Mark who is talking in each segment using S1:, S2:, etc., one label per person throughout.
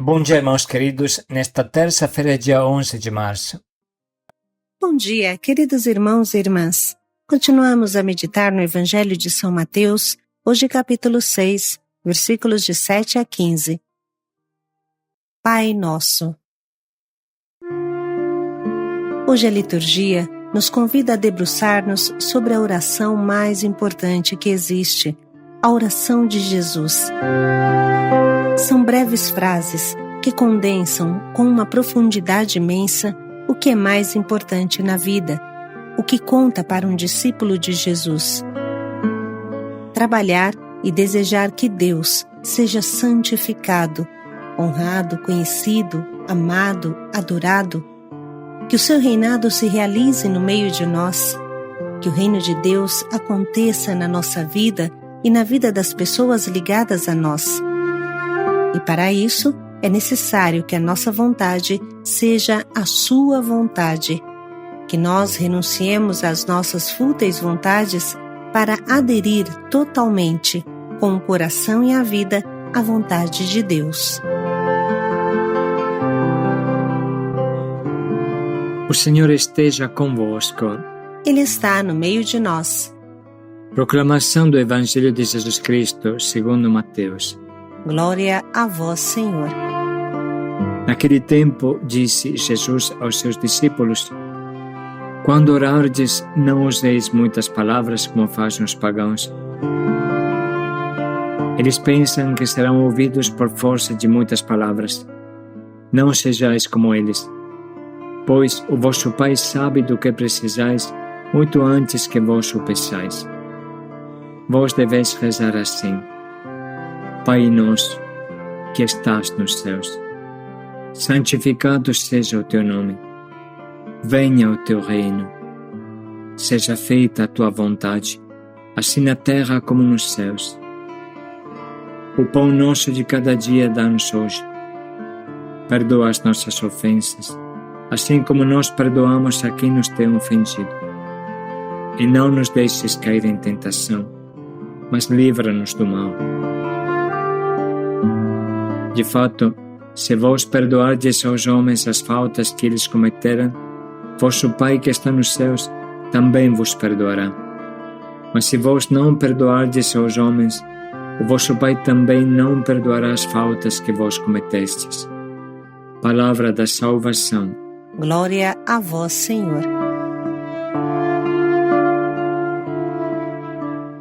S1: Bom dia, irmãos queridos, nesta terça-feira, dia 11 de março.
S2: Bom dia, queridos irmãos e irmãs. Continuamos a meditar no Evangelho de São Mateus, hoje capítulo 6, versículos de 7 a 15. Pai Nosso. Hoje a liturgia nos convida a debruçar-nos sobre a oração mais importante que existe, a oração de Jesus. São breves frases que condensam com uma profundidade imensa o que é mais importante na vida, o que conta para um discípulo de Jesus. Trabalhar e desejar que Deus seja santificado, honrado, conhecido, amado, adorado, que o seu reinado se realize no meio de nós, que o reino de Deus aconteça na nossa vida e na vida das pessoas ligadas a nós. E para isso, é necessário que a nossa vontade seja a sua vontade, que nós renunciemos às nossas fúteis vontades para aderir totalmente, com o coração e a vida, à vontade de Deus.
S1: O Senhor esteja convosco.
S2: Ele está no meio de nós.
S1: Proclamação do Evangelho de Jesus Cristo, segundo Mateus.
S2: Glória a vós, Senhor.
S1: Naquele tempo, disse Jesus aos seus discípulos: Quando orardes, não useis muitas palavras como fazem os pagãos. Eles pensam que serão ouvidos por força de muitas palavras. Não sejais como eles, pois o vosso Pai sabe do que precisais muito antes que vós o peçais. Vós deveis rezar assim: Pai nosso, que estás nos céus, santificado seja o teu nome. Venha o teu reino. Seja feita a tua vontade, assim na terra como nos céus. O pão nosso de cada dia dá-nos hoje. Perdoa as nossas ofensas, assim como nós perdoamos a quem nos tem ofendido. E não nos deixes cair em tentação, mas livra-nos do mal. De fato, se vós perdoardes aos homens as faltas que eles cometeram, vosso Pai que está nos céus também vos perdoará. Mas se vós não perdoardes aos homens, o vosso Pai também não perdoará as faltas que vós cometestes. Palavra da salvação.
S2: Glória a vós, Senhor.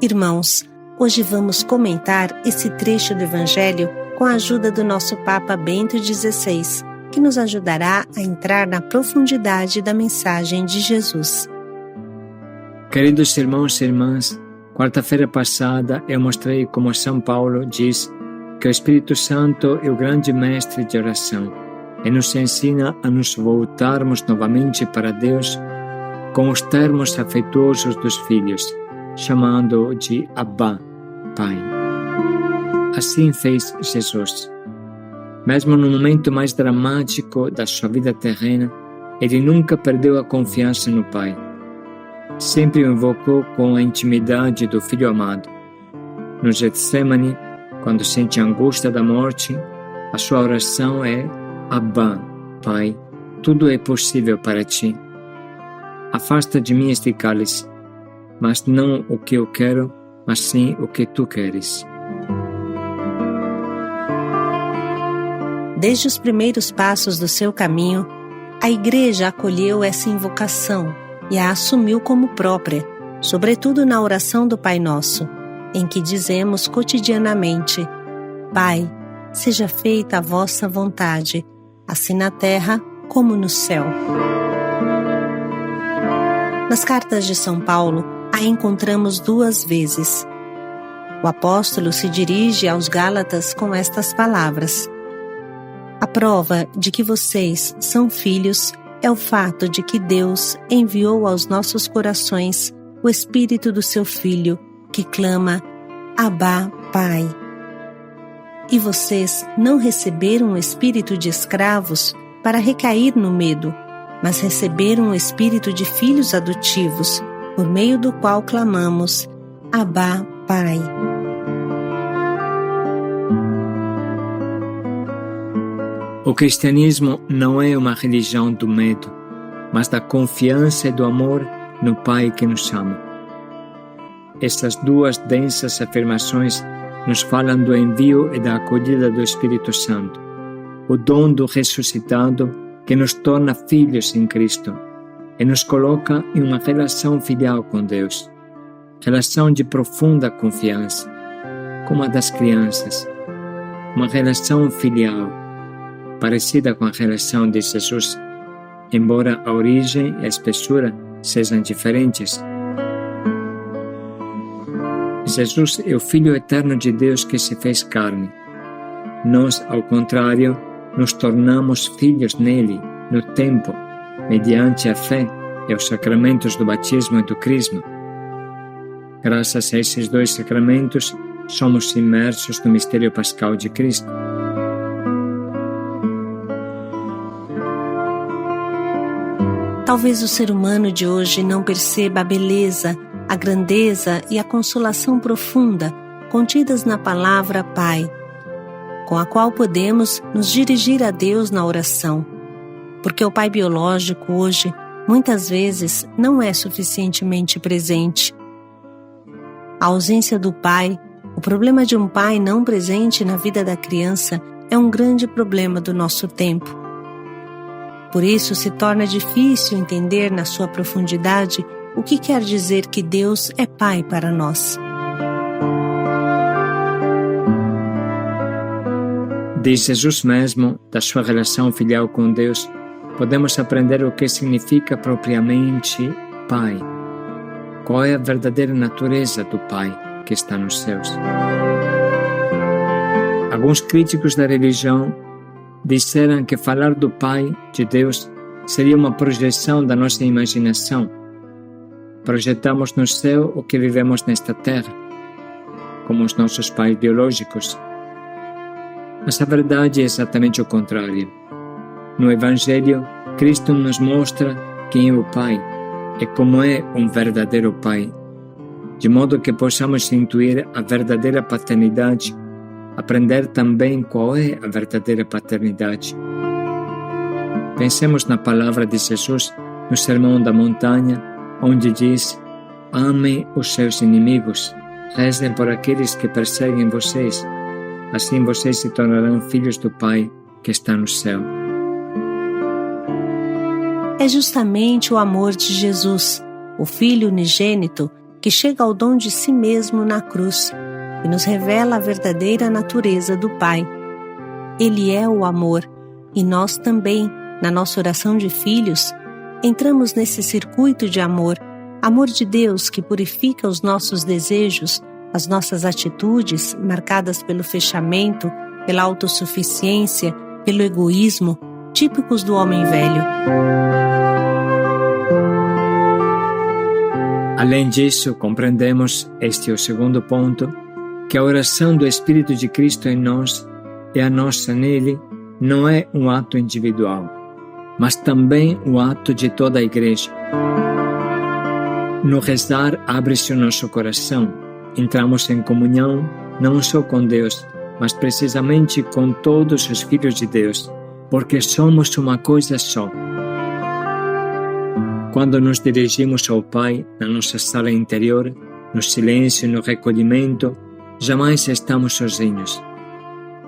S2: Irmãos, hoje vamos comentar esse trecho do Evangelho com a ajuda do nosso Papa Bento XVI, que nos ajudará a entrar na profundidade da mensagem de Jesus.
S1: Queridos irmãos e irmãs, quarta-feira passada eu mostrei como São Paulo diz que o Espírito Santo é o grande mestre de oração e nos ensina a nos voltarmos novamente para Deus com os termos afetuosos dos filhos, chamando-o de Abba, Pai. Assim fez Jesus. Mesmo no momento mais dramático da sua vida terrena, ele nunca perdeu a confiança no Pai. Sempre o invocou com a intimidade do Filho amado. No Getsemane, quando sente a angústia da morte, a sua oração é: Abba, Pai, tudo é possível para ti. Afasta de mim este cálice, mas não o que eu quero, mas sim o que tu queres.
S2: Desde os primeiros passos do seu caminho, a Igreja acolheu essa invocação e a assumiu como própria, sobretudo na oração do Pai Nosso, em que dizemos cotidianamente: Pai, seja feita a vossa vontade, assim na terra como no céu. Nas cartas de São Paulo, a encontramos duas vezes. O apóstolo se dirige aos Gálatas com estas palavras: A prova de que vocês são filhos é o fato de que Deus enviou aos nossos corações o Espírito do seu Filho, que clama: Abba, Pai. E vocês não receberam o espírito de escravos para recair no medo, mas receberam o espírito de filhos adotivos, por meio do qual clamamos: Abba, Pai.
S1: O cristianismo não é uma religião do medo, mas da confiança e do amor no Pai que nos ama. Essas duas densas afirmações nos falam do envio e da acolhida do Espírito Santo, o dom do ressuscitado que nos torna filhos em Cristo e nos coloca em uma relação filial com Deus, relação de profunda confiança, como a das crianças, uma relação filial, parecida com a relação de Jesus, embora a origem e a espessura sejam diferentes. Jesus é o Filho eterno de Deus que se fez carne. Nós, ao contrário, nos tornamos filhos nele, no tempo, mediante a fé e os sacramentos do batismo e do crisma. Graças a esses dois sacramentos, somos imersos no mistério pascal de Cristo.
S2: Talvez o ser humano de hoje não perceba a beleza, a grandeza e a consolação profunda contidas na palavra Pai, com a qual podemos nos dirigir a Deus na oração, porque o pai biológico hoje, muitas vezes, não é suficientemente presente. A ausência do pai, o problema de um pai não presente na vida da criança é um grande problema do nosso tempo. Por isso se torna difícil entender na sua profundidade o que quer dizer que Deus é Pai para nós.
S1: De Jesus mesmo, da sua relação filial com Deus, podemos aprender o que significa propriamente Pai. Qual é a verdadeira natureza do Pai que está nos céus? Alguns críticos da religião disseram que falar do Pai, de Deus, seria uma projeção da nossa imaginação. Projetamos no céu o que vivemos nesta terra, como os nossos pais biológicos. Mas a verdade é exatamente o contrário. No Evangelho, Cristo nos mostra quem é o Pai e como é um verdadeiro Pai, de modo que possamos intuir a verdadeira paternidade, aprender também qual é a verdadeira paternidade. Pensemos na palavra de Jesus no Sermão da Montanha, onde diz: amem os seus inimigos, rezem por aqueles que perseguem vocês, assim vocês se tornarão filhos do Pai que está no céu.
S2: É justamente o amor de Jesus, o Filho unigênito, que chega ao dom de si mesmo na cruz e nos revela a verdadeira natureza do Pai. Ele é o amor, e nós também, na nossa oração de filhos, entramos nesse circuito de amor, amor de Deus que purifica os nossos desejos, as nossas atitudes marcadas pelo fechamento, pela autossuficiência, pelo egoísmo, típicos do homem velho.
S1: Além disso, compreendemos, este é o segundo ponto, que a oração do Espírito de Cristo em nós e a nossa nele não é um ato individual, mas também um ato de toda a Igreja. No rezar, abre-se o nosso coração, entramos em comunhão não só com Deus, mas precisamente com todos os filhos de Deus, porque somos uma coisa só. Quando nos dirigimos ao Pai na nossa sala interior, no silêncio e no recolhimento, jamais estamos sozinhos.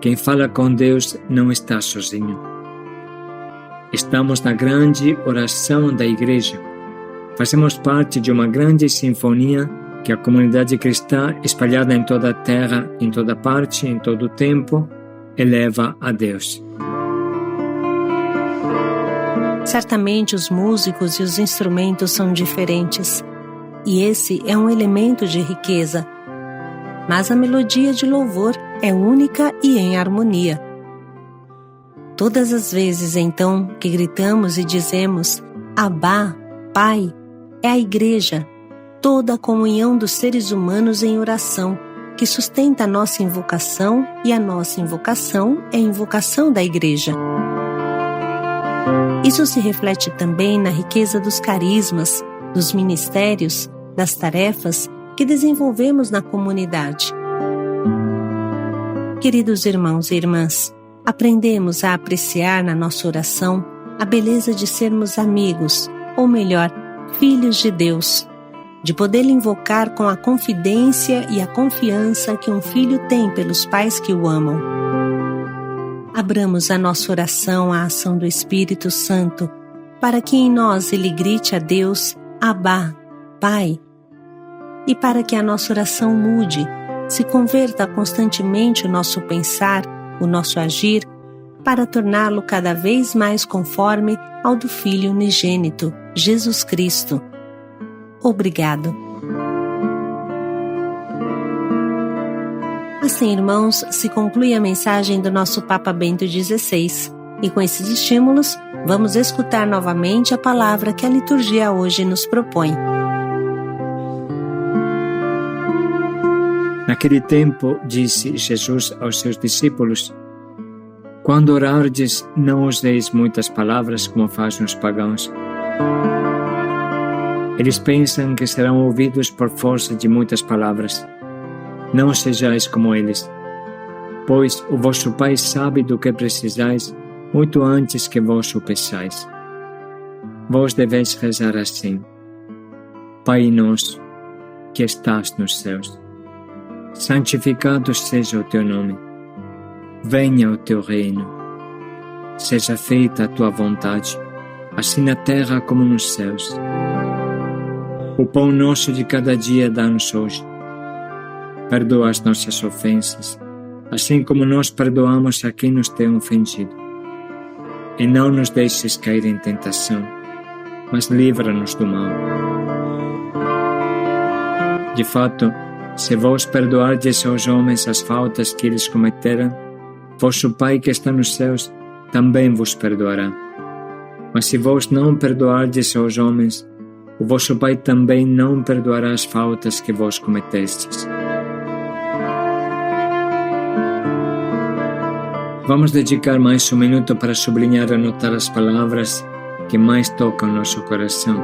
S1: Quem fala com Deus não está sozinho. Estamos na grande oração da Igreja. Fazemos parte de uma grande sinfonia que a comunidade cristã, espalhada em toda a terra, em toda parte, em todo o tempo, eleva a Deus.
S2: Certamente os músicos e os instrumentos são diferentes, e esse é um elemento de riqueza. Mas a melodia de louvor é única e em harmonia. Todas as vezes, então, que gritamos e dizemos Abá, Pai, é a Igreja, toda a comunhão dos seres humanos em oração, que sustenta a nossa invocação, e a nossa invocação é a invocação da Igreja. Isso se reflete também na riqueza dos carismas, dos ministérios, das tarefas que desenvolvemos na comunidade. Queridos irmãos e irmãs, aprendemos a apreciar na nossa oração a beleza de sermos amigos, ou melhor, filhos de Deus, de poder invocar com a confidência e a confiança que um filho tem pelos pais que o amam. Abramos a nossa oração à ação do Espírito Santo, para que em nós ele grite a Deus, Abá, Pai, e para que a nossa oração mude, se converta constantemente o nosso pensar, o nosso agir, para torná-lo cada vez mais conforme ao do Filho unigênito, Jesus Cristo. Obrigado. Assim, irmãos, se conclui a mensagem do nosso Papa Bento XVI. E com esses estímulos, vamos escutar novamente a palavra que a liturgia hoje nos propõe.
S1: Naquele tempo, disse Jesus aos seus discípulos: quando orardes, não useis muitas palavras como fazem os pagãos. Eles pensam que serão ouvidos por força de muitas palavras. Não sejais como eles, pois o vosso Pai sabe do que precisais muito antes que vós o peçais. Vós deveis rezar assim: Pai nosso, que estás nos céus, santificado seja o teu nome. Venha o teu reino. Seja feita a tua vontade, assim na terra como nos céus. O pão nosso de cada dia dá-nos hoje. Perdoa as nossas ofensas, assim como nós perdoamos a quem nos tem ofendido. E não nos deixes cair em tentação, mas livra-nos do mal. De fato, se vós perdoardes aos homens as faltas que eles cometeram, vosso Pai que está nos céus também vos perdoará. Mas se vós não perdoardes aos homens, o vosso Pai também não perdoará as faltas que vós cometestes. Vamos dedicar mais um minuto para sublinhar e anotar as palavras que mais tocam nosso coração.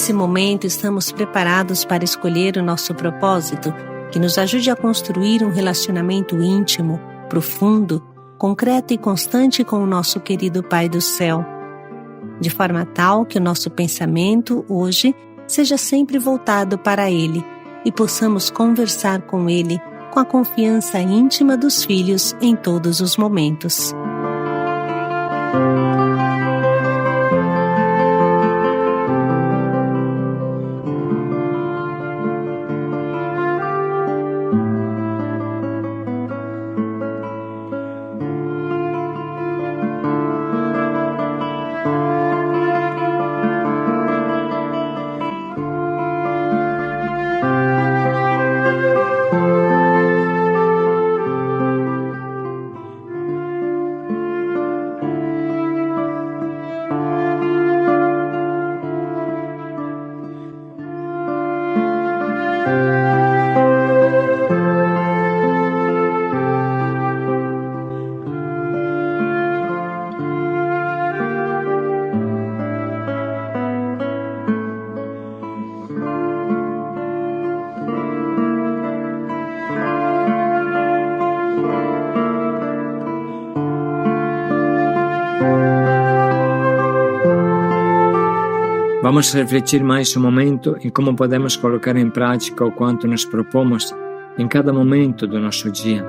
S2: Nesse momento, estamos preparados para escolher o nosso propósito, que nos ajude a construir um relacionamento íntimo, profundo, concreto e constante com o nosso querido Pai do céu, de forma tal que o nosso pensamento, hoje, seja sempre voltado para Ele e possamos conversar com Ele com a confiança íntima dos filhos em todos os momentos.
S1: Vamos refletir mais um momento em como podemos colocar em prática o quanto nos propomos em cada momento do nosso dia.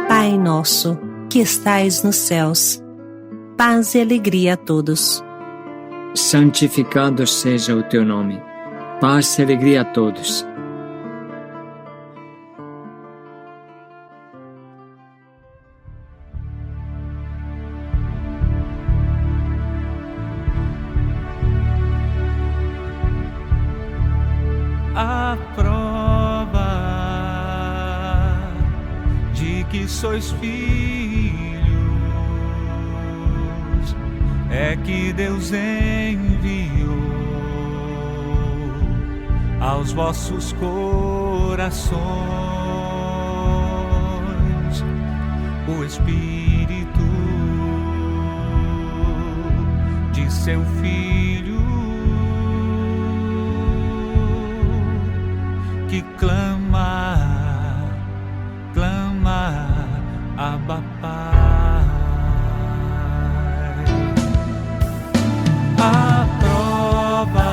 S2: Pai nosso, que estais nos céus, paz e alegria a todos.
S1: Santificado seja o teu nome. Paz e alegria a todos.
S3: A prova de que sois filhos é que Deus enviou aos vossos corações o Espírito de seu Filho, que clama, Abba Pai. A prova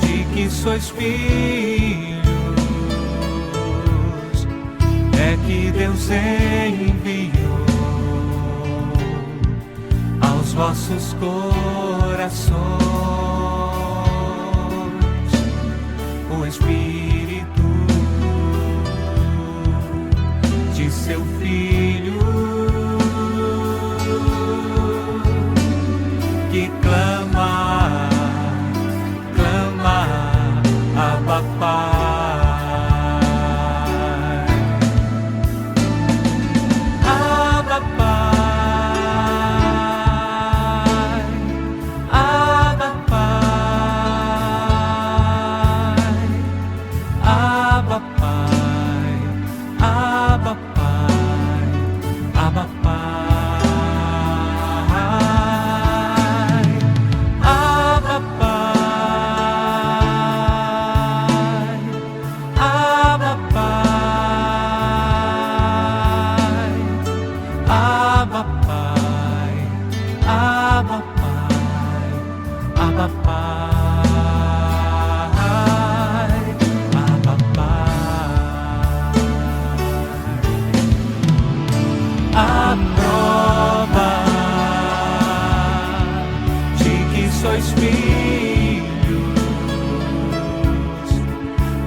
S3: de que sois filhos é que Deus enviou aos vossos corações o Espírito de seu Filho, que clama, Abba Pai. Abba Pai, Abba Pai, Abba Pai, Abba Pai, Abba Pai, Abba Pai, Abba Pai, Abba Pai, Abba Pai, Abba Pai, Abba Pai. A prova de que sois filhos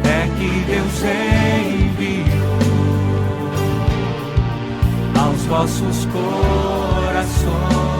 S3: é que Deus enviou aos vossos corações